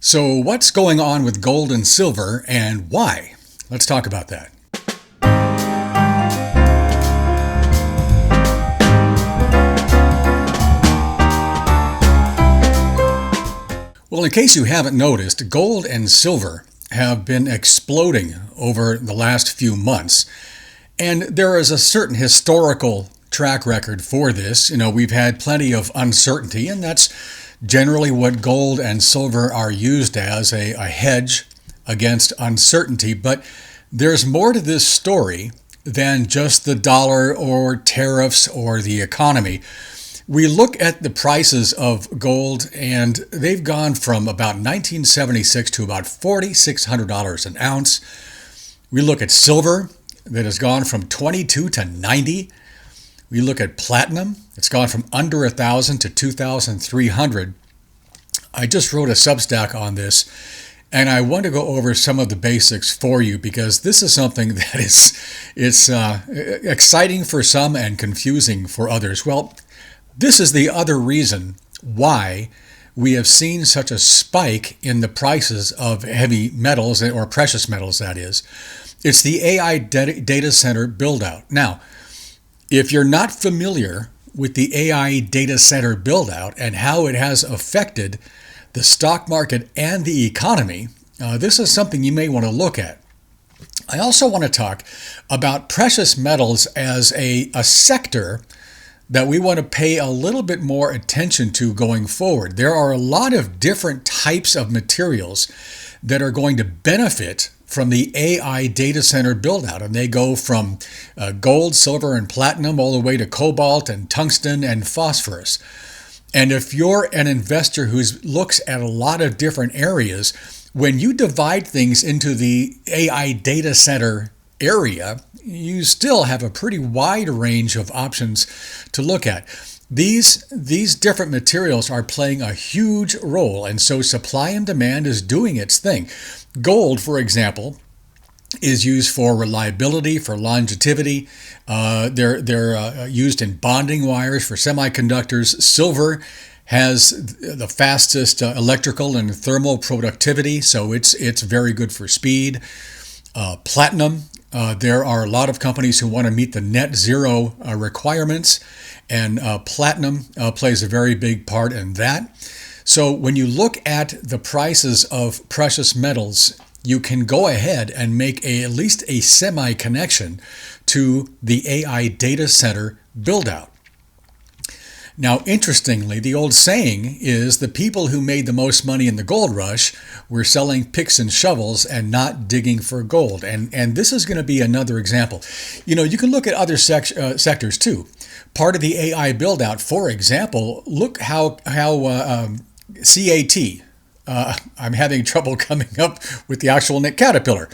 So, what's going on with gold and silver and why? Let's talk about that. Well, in case you haven't noticed, gold and silver have been exploding over the last few months. And there is a certain historical track record for this. We've had plenty of uncertainty, and that's generally what gold and silver are used as a hedge against uncertainty. But there's more to this story than just the dollar or tariffs or the economy. We look at the prices of gold, and they've gone from about 1976 to about $4,600 an ounce. We look at silver, that has gone from 22 to 90. We look at platinum, it's gone from under 1,000 to 2,300. I just wrote a Substack on this, and I want to go over some of the basics for you because this is something that is exciting for some and confusing for others. Well, this is the other reason why we have seen such a spike in the prices of heavy metals, or precious metals, that is. It's the AI data center build-out. Now, if you're not familiar with the AI data center build-out and how it has affected the stock market and the economy, this is something you may want to look at. I also want to talk about precious metals as a sector that we want to pay a little bit more attention to going forward. There are a lot of different types of materials that are going to benefit from the AI data center build-out, and they go from gold, silver, and platinum all the way to cobalt and tungsten and phosphorus. And if you're an investor who looks at a lot of different areas, when you divide things into the AI data center area, you still have a pretty wide range of options to look at. These different materials are playing a huge role, and so supply and demand is doing its thing. Gold, for example, is used for reliability, for longevity. They're used in bonding wires for semiconductors. Silver has the fastest electrical and thermal productivity, so it's very good for speed. Platinum, there are a lot of companies who want to meet the net zero requirements, and platinum plays a very big part in that. So when you look at the prices of precious metals, you can go ahead and make at least a semi-connection to the AI data center build-out. Now, interestingly, the old saying is the people who made the most money in the gold rush were selling picks and shovels and not digging for gold. And this is going to be another example. You can look at other sectors too. Part of the AI build-out, for example, look how CAT, I'm having trouble coming up with the actual name, Caterpillar.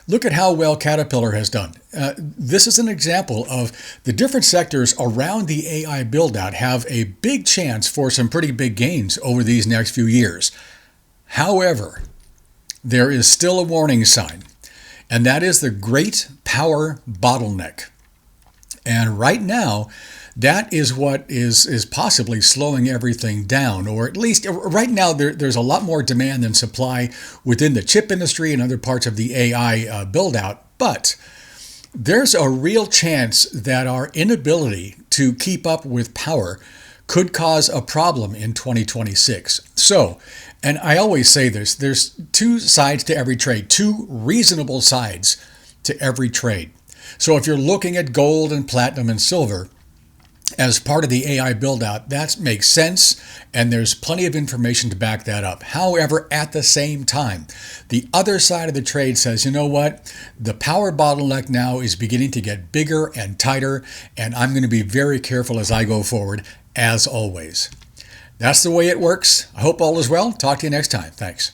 Look at how well Caterpillar has done. This is an example of the different sectors around the AI build-out have a big chance for some pretty big gains over these next few years. However, there is still a warning sign, and that is the great power bottleneck. And right now, that is what is possibly slowing everything down, or at least right now there's a lot more demand than supply within the chip industry and other parts of the AI build-out. But there's a real chance that our inability to keep up with power could cause a problem in 2026. So, and I always say this, there's two sides to every trade, two reasonable sides to every trade. So if you're looking at gold and platinum and silver as part of the AI build-out, that makes sense, and there's plenty of information to back that up. However, at the same time, the other side of the trade says, you know what? The power bottleneck now is beginning to get bigger and tighter, and I'm going to be very careful as I go forward, as always. That's the way it works. I hope all is well. Talk to you next time. Thanks.